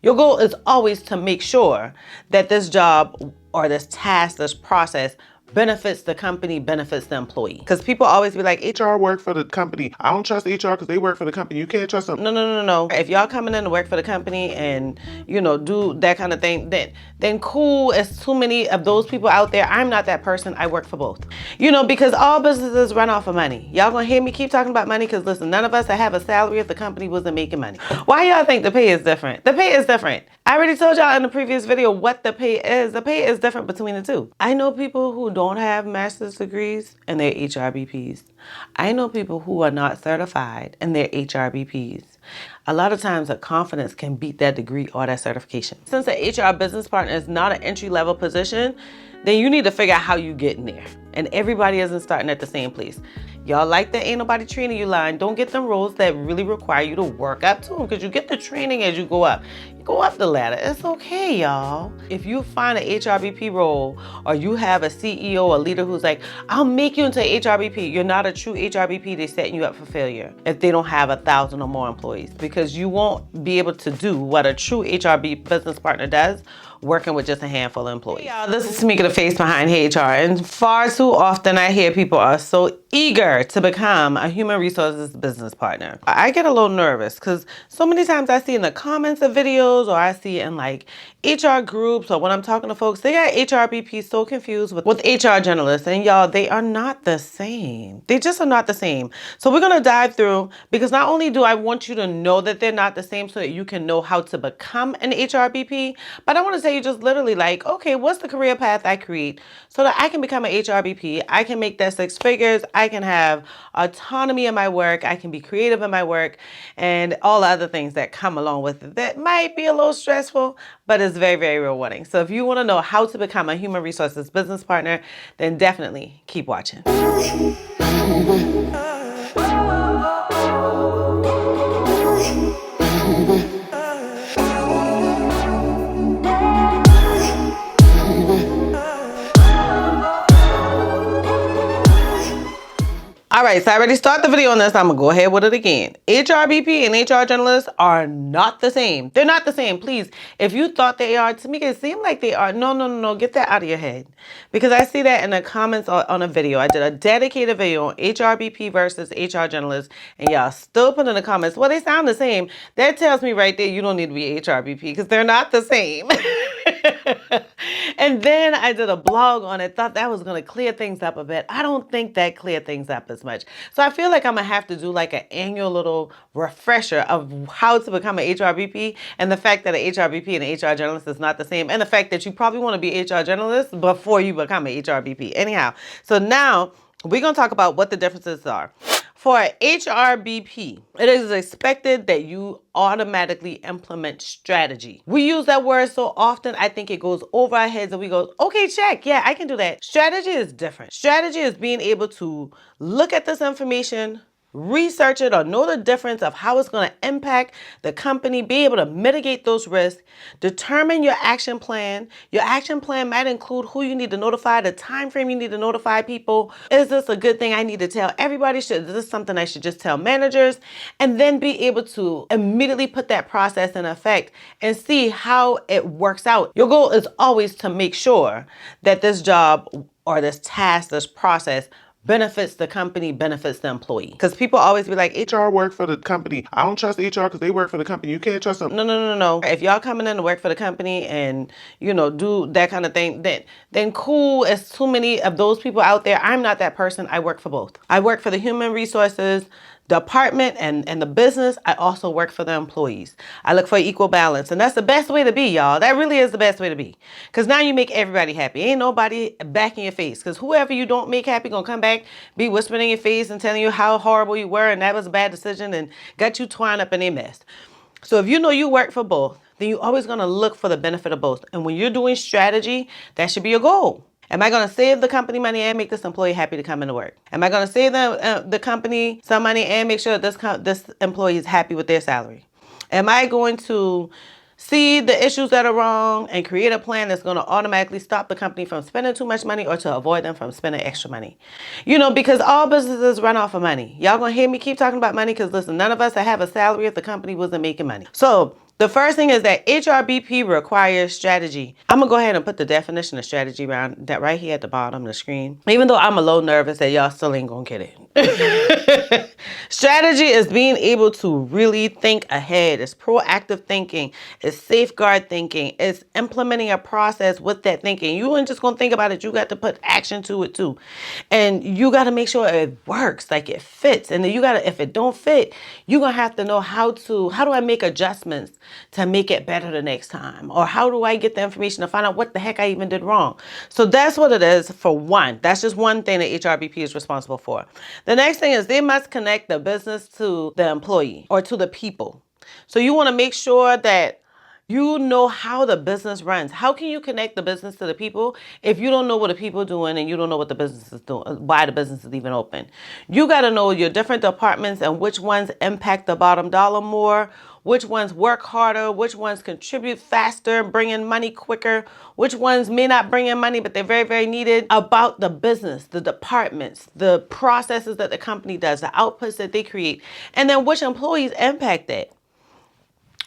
Your goal is always to make sure that this job or this task, this process benefits the company, benefits the employee. Because people always be like, HR work for the company. I don't trust HR because they work for the company. You can't trust them. No. If y'all coming in to work for the company and, do that kind of thing, then cool. It's too many of those people out there. I'm not that person. I work for both. Because all businesses run off of money. Y'all gonna hear me keep talking about money because listen, none of us that have a salary if the company wasn't making money. Why y'all think the pay is different? The pay is different. I already told y'all in the previous video what the pay is. The pay is different between the two. I know people who don't have master's degrees and they're HRBPs. I know people who are not certified and they're HRBPs. A lot of times, a confidence can beat that degree or that certification. Since an HR business partner is not an entry-level position, then you need to figure out how you get in there. And everybody isn't starting at the same place. Y'all like that ain't nobody training you line. Don't get them roles that really require you to work up to them because you get the training as you go up. You go up the ladder. It's okay, y'all. If you find an HRBP role or you have a CEO or leader who's like, I'll make you into an HRBP, you're not a true HRBP. They're setting you up for failure if they don't have 1,000 or more employees because you won't be able to do what a true HRB business partner does working with just a handful of employees. Hey y'all, this is Tamika, the face behind HR, and far too often I hear people are so eager to become a human resources business partner. I get a little nervous because so many times I see in the comments of videos or I see in like HR groups or when I'm talking to folks, they got HRBP so confused with HR generalists, and y'all, they are not the same. They just are not the same. So we're gonna dive through because not only do I want you to know that they're not the same so that you can know how to become an HRBP, but I want to say you just literally like, okay, what's the career path I create so that I can become an HRBP? I can make that 6 figures. I can have autonomy in my work. I can be creative in my work and all the other things that come along with it that might be a little stressful, but it's very, very rewarding. So if you want to know how to become a human resources business partner, then definitely keep watching. All right, so I already started the video on this. I'm gonna go ahead with it again. HRBP and HR generalists are not the same. They're not the same. Please, if you thought they are, to me, it seemed like they are. No. Get that out of your head. Because I see that in the comments on a video. I did a dedicated video on HRBP versus HR generalists, and y'all still put in the comments, well, they sound the same. That tells me right there you don't need to be HRBP because they're not the same. And then I did a blog on it, thought that was going to clear things up a bit. I don't think that cleared things up as much. So I feel like I'm going to have to do like an annual little refresher of how to become an HRBP and the fact that an HRBP and an HR generalist is not the same, and the fact that you probably want to be HR generalist before you become an HRBP. Anyhow, so now we're going to talk about what the differences are. For HRBP, it is expected that you automatically implement strategy. We use that word so often, I think it goes over our heads and we go, okay, check. Yeah, I can do that. Strategy is different. Strategy is being able to look at this information, research it or know the difference of how it's going to impact the company, be able to mitigate those risks, determine your action plan. Your action plan might include who you need to notify, the time frame you need to notify people. Is this a good thing I need to tell everybody? Is this something I should just tell managers? And then be able to immediately put that process in effect and see how it works out. Your goal is always to make sure that this job or this task, this process benefits the company, benefits the employee. Because people always be like, HR work for the company. I don't trust HR because they work for the company. You can't trust them. No. If y'all coming in to work for the company and, do that kind of thing, then cool. It's too many of those people out there. I'm not that person. I work for both. I work for the human resources department and the business. I also work for the employees. I look for equal balance, and that's the best way to be, y'all. That really is the best way to be, because now you make everybody happy. Ain't nobody back in your face, because whoever you don't make happy gonna come back, be whispering in your face and telling you how horrible you were and that was a bad decision and got you twined up in a mess. So if you know you work for both, then you're always gonna look for the benefit of both. And when you're doing strategy, that should be your goal. Am I going to save the company money and make this employee happy to come into work? Am I going to save the company some money and make sure that this employee is happy with their salary? Am I going to see the issues that are wrong and create a plan that's going to automatically stop the company from spending too much money or to avoid them from spending extra money? Because all businesses run off of money. Y'all going to hear me keep talking about money because listen, none of us that have a salary if the company wasn't making money. So The first thing is that HRBP requires strategy. I'm going to go ahead and put the definition of strategy around that right here at the bottom of the screen. Even though I'm a little nervous that y'all still ain't going to get it. Strategy is being able to really think ahead. It's proactive thinking. It's safeguard thinking. It's implementing a process with that thinking. You ain't just going to think about it. You got to put action to it too. And you got to make sure it works, like it fits. And then you got to, if it don't fit, you're going to have to know how do I make adjustments to make it better the next time? Or how do I get the information to find out what the heck I even did wrong? So that's what it is for one. That's just one thing that HRBP is responsible for. The next thing is they must connect the business to the employee or to the people. So you want to make sure that you know how the business runs. How can you connect the business to the people if you don't know what the people are doing and you don't know what the business is doing, why the business is even open? You got to know your different departments and which ones impact the bottom dollar more, which ones work harder, which ones contribute faster, bring in money quicker, which ones may not bring in money, but they're very, very needed, about the business, the departments, the processes that the company does, the outputs that they create, and then which employees impact that.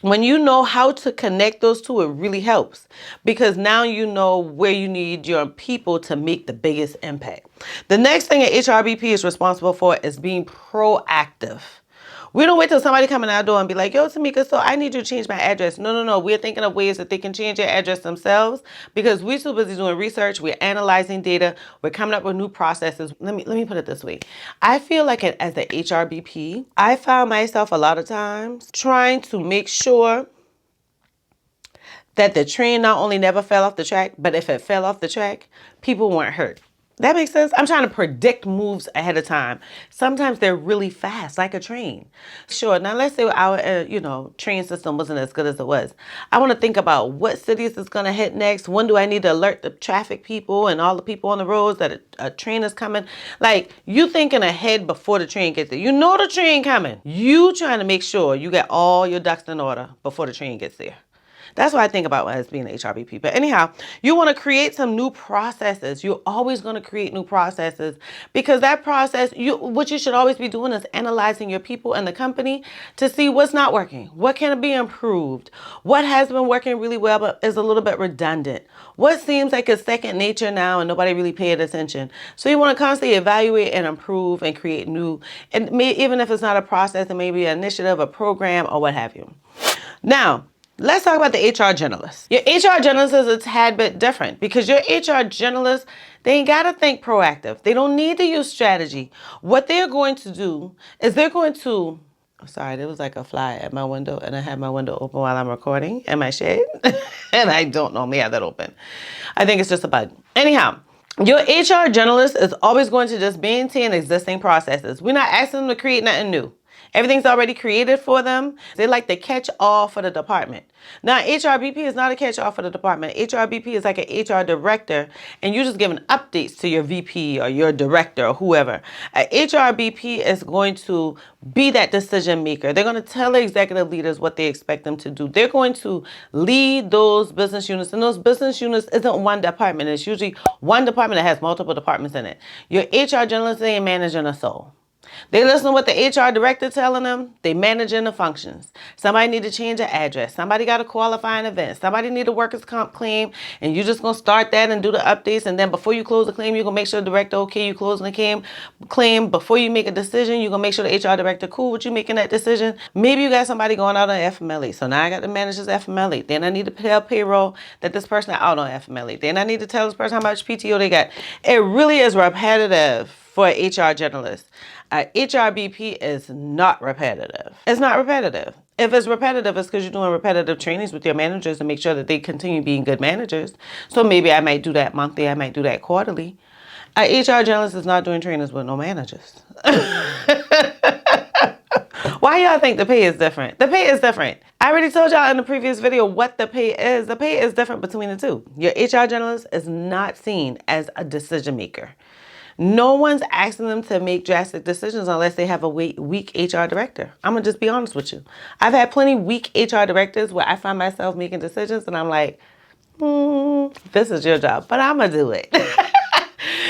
When you know how to connect those two, it really helps because now you know where you need your people to make the biggest impact. The next thing that HRBP is responsible for is being proactive. We don't wait till somebody come in our door and be like, yo, Tamika, so I need you to change my address. No. We're thinking of ways that they can change their address themselves because we're so busy doing research. We're analyzing data. We're coming up with new processes. Let me put it this way. I feel like as the HRBP, I found myself a lot of times trying to make sure that the train not only never fell off the track, but if it fell off the track, people weren't hurt. That makes sense? I'm trying to predict moves ahead of time. Sometimes they're really fast, like a train. Sure, now let's say our train system wasn't as good as it was. I want to think about what cities it's going to hit next. When do I need to alert the traffic people and all the people on the roads that a train is coming? Like, you thinking ahead before the train gets there. You know the train coming. You trying to make sure you get all your ducks in order before the train gets there. That's what I think about as being an HRBP. But anyhow, you want to create some new processes. You're always going to create new processes because that process, what you should always be doing is analyzing your people and the company to see what's not working. What can be improved? What has been working really well but is a little bit redundant? What seems like it's second nature now and nobody really paid attention? So you want to constantly evaluate and improve and create new, and even if it's not a process, it may be an initiative, a program, or what have you. Now, let's talk about the HR generalist. Your HR generalist is a tad bit different because your HR generalist, they ain't got to think proactive. They don't need to use strategy. What they're going to do is they're going to, sorry, there was like a fly at my window and I have my window open while I'm recording in my shade. And I don't normally have that open. I think it's just a bug. Anyhow, your HR generalist is always going to just maintain existing processes. We're not asking them to create nothing new. Everything's already created for them. They like the catch-all for the department. Now, HRBP is not a catch-all for the department. HRBP is like an HR director, and you're just giving updates to your VP or your director or whoever. HRBP is going to be that decision maker. They're going to tell the executive leaders what they expect them to do. They're going to lead those business units, and those business units isn't one department. It's usually one department that has multiple departments in it. Your HR generalist ain't managing a soul. They listen to what the HR director telling them. They managing the functions. Somebody need to change an address. Somebody got to qualify an event. Somebody need a workers' comp claim, and you're just going to start that and do the updates. And then before you close the claim, you're going to make sure the director okay, you closing the claim. Before you make a decision, you're going to make sure the HR director cool with you making that decision. Maybe you got somebody going out on FMLA. So now I got to manage this FMLA. Then I need to tell payroll that this person is out on FMLA. Then I need to tell this person how much PTO they got. It really is repetitive for an HR generalist. HRBP is not repetitive. It's not repetitive. If it's repetitive, it's because you're doing repetitive trainings with your managers to make sure that they continue being good managers. So maybe I might do that monthly. I might do that quarterly. An HR generalist is not doing trainings with no managers. Why y'all think the pay is different? The pay is different. I already told y'all in the previous video what the pay is. The pay is different between the two. Your HR generalist is not seen as a decision maker. No one's asking them to make drastic decisions unless they have a weak HR director. I'm going to just be honest with you. I've had plenty weak HR directors where I find myself making decisions and I'm like, this is your job, but I'm going to do it.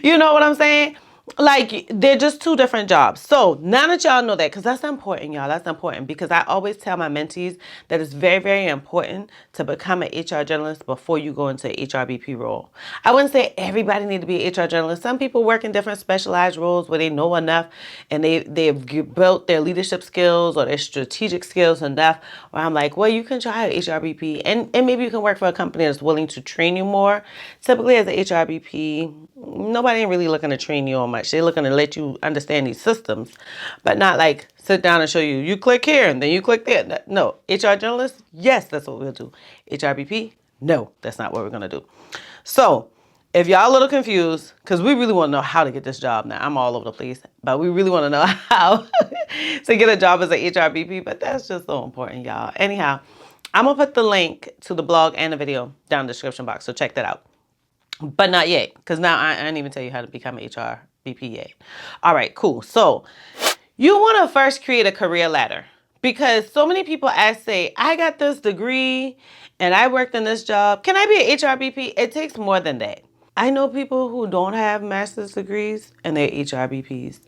You know what I'm saying? Like, they're just two different jobs. So now that y'all know that, because that's important, y'all, that's important, because I always tell my mentees that it's very, very important to become an HR generalist before you go into an HRBP role. I wouldn't say everybody need to be an HR generalist. Some people work in different specialized roles where they know enough and they've built their leadership skills or their strategic skills enough where I'm like, well, you can try an HRBP and maybe you can work for a company that's willing to train you more. Typically as an HRBP, nobody ain't really looking to train you on much. They're looking to let you understand these systems, but not like sit down and show you, you click here and then you click there. No, HR generalist, yes, that's what we'll do. HRBP, no, that's not what we're going to do. So if y'all a little confused, because we really want to know how to get this job now. I'm all over the place, but we really want to know how to get a job as an HRBP, but that's just so important, y'all. Anyhow, I'm going to put the link to the blog and the video down in the description box, so check that out. But not yet, because now I didn't even tell you how to become an HRBP yet. All right, cool. So you want to first create a career ladder, because so many people say, I got this degree and I worked in this job. Can I be an HRBP? It takes more than that. I know people who don't have master's degrees and they're HRBPs.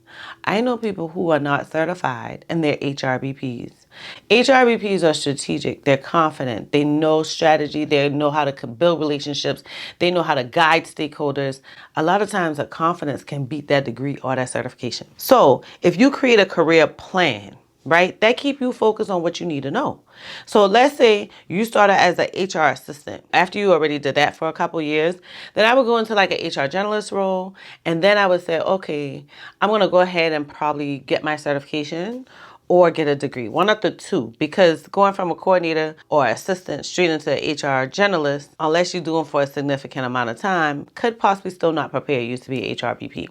I know people who are not certified and they're HRBPs. HRBPs are strategic. They're confident. They know strategy. They know how to build relationships. They know how to guide stakeholders. A lot of times, that confidence can beat that degree or that certification. So if you create a career plan, right, that keep you focused on what you need to know. So let's say you started as an HR assistant. After you already did that for a couple years, then I would go into like an HR generalist role. And then I would say, okay, I'm going to go ahead and probably get my certification or get a degree, one of the two, because going from a coordinator or assistant straight into an HR generalist, unless you're doing for a significant amount of time, could possibly still not prepare you to be an HRBP.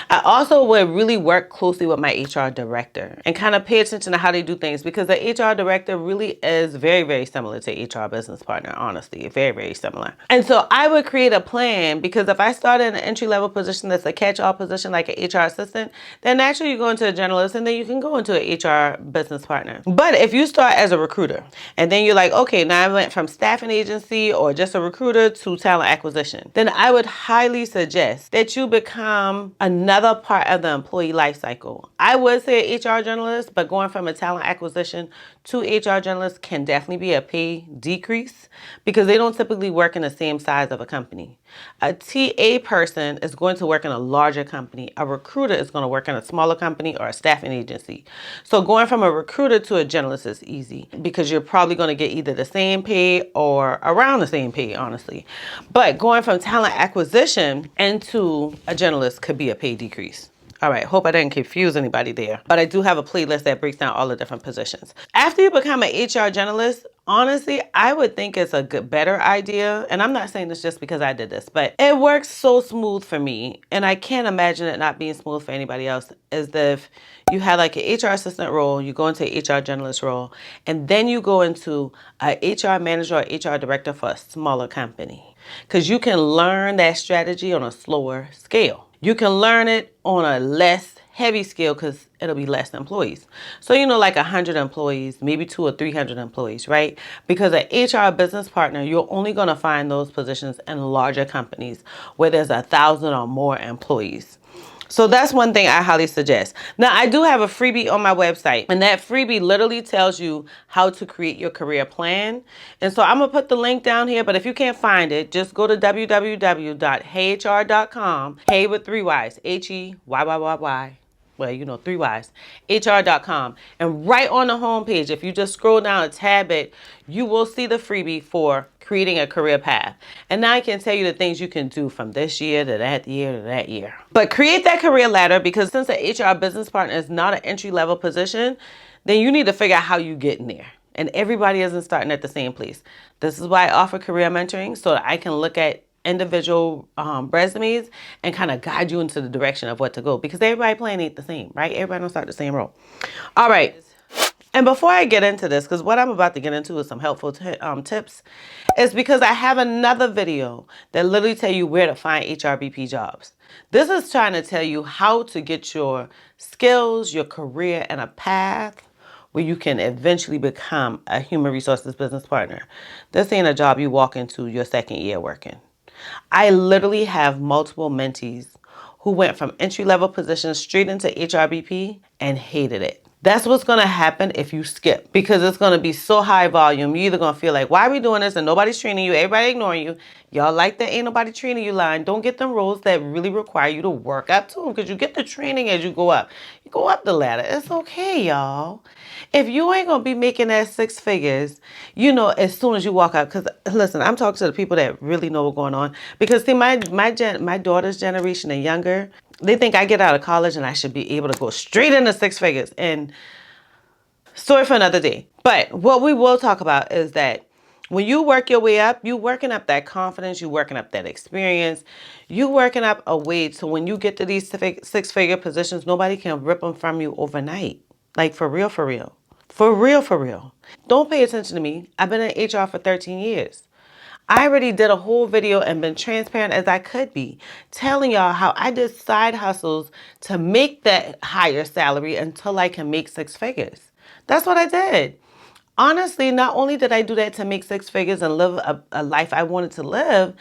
I also would really work closely with my HR director and kind of pay attention to how they do things, because the HR director really is very, very similar to HR business partner, honestly, very, very similar. And so I would create a plan, because if I started in an entry-level position that's a catch-all position like an HR assistant, then naturally you go into a generalist and then you can go into an HR business partner. But if you start as a recruiter and then you're like, okay, now I went from staffing agency or just a recruiter to talent acquisition, then I would highly suggest that you become another part of the employee life cycle. I would say HR generalist, but going from a talent acquisition to HR generalist can definitely be a pay decrease, because they don't typically work in the same size of a company. A TA person is going to work in a larger company. A recruiter is going to work in a smaller company or a staffing agency. So going from a recruiter to a generalist is easy, because you're probably going to get either the same pay or around the same pay, honestly. But going from talent acquisition into a generalist could be a pay decrease. All right, hope I didn't confuse anybody there. But I do have a playlist that breaks down all the different positions. After you become an HR generalist, honestly, I would think it's a better idea. And I'm not saying this just because I did this, but it works so smooth for me. And I can't imagine it not being smooth for anybody else, is that if you had like an HR assistant role, you go into an HR generalist role, and then you go into a HR manager or HR director for a smaller company. Because you can learn that strategy on a slower scale. You can learn it on a less heavy scale, because it'll be less employees. So, like 100 employees, maybe 200 or 300 employees, right? Because an HR business partner, you're only going to find those positions in larger companies where there's 1,000 or more employees. So that's one thing I highly suggest. Now, I do have a freebie on my website, and that freebie literally tells you how to create your career plan. And so I'm going to put the link down here, but if you can't find it, just go to www.heyhr.com, hey with 3 Y's, HEYYYY. Well, 3 Y's, HR.com. And right on the homepage, if you just scroll down a tab it, you will see the freebie for creating a career path. And now I can tell you the things you can do from this year to that year to that year. But create that career ladder, because since an HR business partner is not an entry-level position, then you need to figure out how you get in there. And everybody isn't starting at the same place. This is why I offer career mentoring, so that I can look at individual resumes and kind of guide you into the direction of what to go, because everybody plan ain't the same, right? Everybody don't start the same role. All right. And before I get into this, because what I'm about to get into is some helpful tips, is because I have another video that literally tell you where to find HRBP jobs. This is trying to tell you how to get your skills, your career, and a path where you can eventually become a human resources business partner. This ain't a job you walk into your second year working. I literally have multiple mentees who went from entry-level positions straight into HRBP and hated it. That's what's going to happen if you skip, because it's going to be so high volume. You're either going to feel like, why are we doing this and nobody's training you, everybody ignoring you. Y'all like the ain't nobody training you line. Don't get them roles that really require you to work up to them, because you get the training as you go up. You go up the ladder. It's okay, y'all. If you ain't going to be making that 6 figures, you know, as soon as you walk out, because listen, I'm talking to the people that really know what's going on, because see, my daughter's generation and younger, they think I get out of college and I should be able to go straight into 6 figures. And story for another day. But what we will talk about is that when you work your way up, you working up that confidence, you working up that experience, you working up a way to when you get to these 6 figure positions, nobody can rip them from you overnight. Like for real, for real. For real, for real. Don't pay attention to me. I've been in HR for 13 years. I already did a whole video and been transparent as I could be, telling y'all how I did side hustles to make that higher salary until I can make 6 figures. That's what I did. Honestly, not only did I do that to make 6 figures and live a life I wanted to live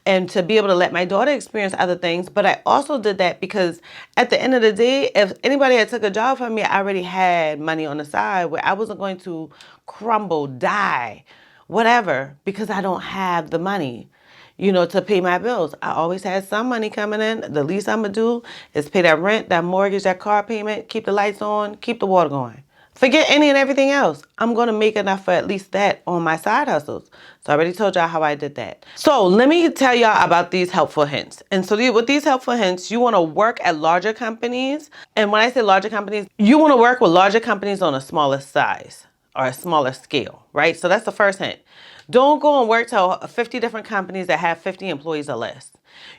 and to be able to let my daughter experience other things, but I also did that because at the end of the day, if anybody had took a job from me, I already had money on the side where I wasn't going to crumble, die, whatever, because I don't have the money, you know, to pay my bills. I always had some money coming in. The least I'm going to do is pay that rent, that mortgage, that car payment, keep the lights on, keep the water going. Forget any and everything else. I'm going to make enough for at least that on my side hustles. So I already told y'all how I did that. So let me tell y'all about these helpful hints. And so with these helpful hints, you want to work at larger companies. And when I say larger companies, you want to work with larger companies on a smaller size or a smaller scale, right? So that's the first hint. Don't go and work to 50 different companies that have 50 employees or less.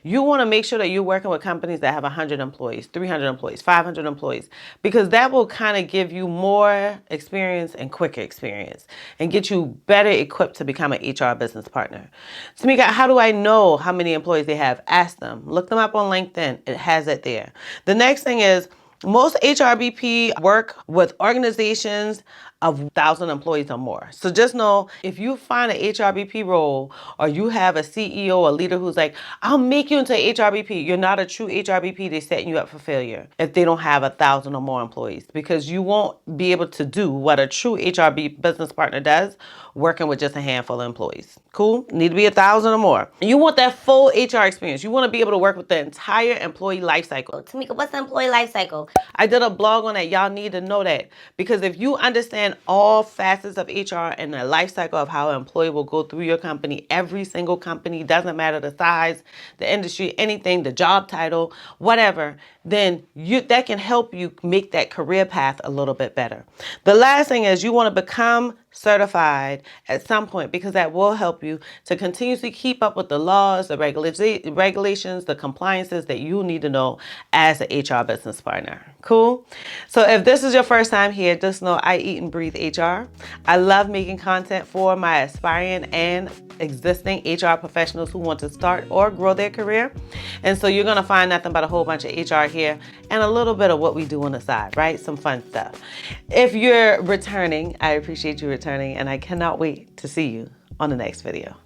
You want to make sure that you're working with companies that have 100 employees, 300 employees, 500 employees, because that will kind of give you more experience and quicker experience and get you better equipped to become an HR business partner. Tamika, how do I know how many employees they have? Ask them. Look them up on LinkedIn. It has it there. The next thing is, most HRBP work with organizations of 1,000 employees or more. So just know, if you find an HRBP role or you have a CEO or leader who's like, I'll make you into HRBP, you're not a true HRBP. They're setting you up for failure if they don't have 1,000 or more employees, because you won't be able to do what a true HRB business partner does working with just a handful of employees. Cool? Need to be 1,000 or more. You want that full HR experience. You want to be able to work with the entire employee life cycle. Tamika, what's the employee life cycle? I did a blog on that. Y'all need to know that, because if you understand all facets of HR and the life cycle of how an employee will go through your company, every single company, doesn't matter the size, the industry, anything, the job title, whatever, then that can help you make that career path a little bit better. The last thing is, you want to become certified at some point, because that will help you to continuously keep up with the laws, the regulations, the compliances that you need to know as an HR business partner. Cool? So if this is your first time here, just know I eat and breathe HR. I love making content for my aspiring and existing HR professionals who want to start or grow their career. And so you're going to find nothing but a whole bunch of HR here and a little bit of what we do on the side, right? Some fun stuff. If you're returning, I appreciate you returning, and I cannot wait to see you on the next video.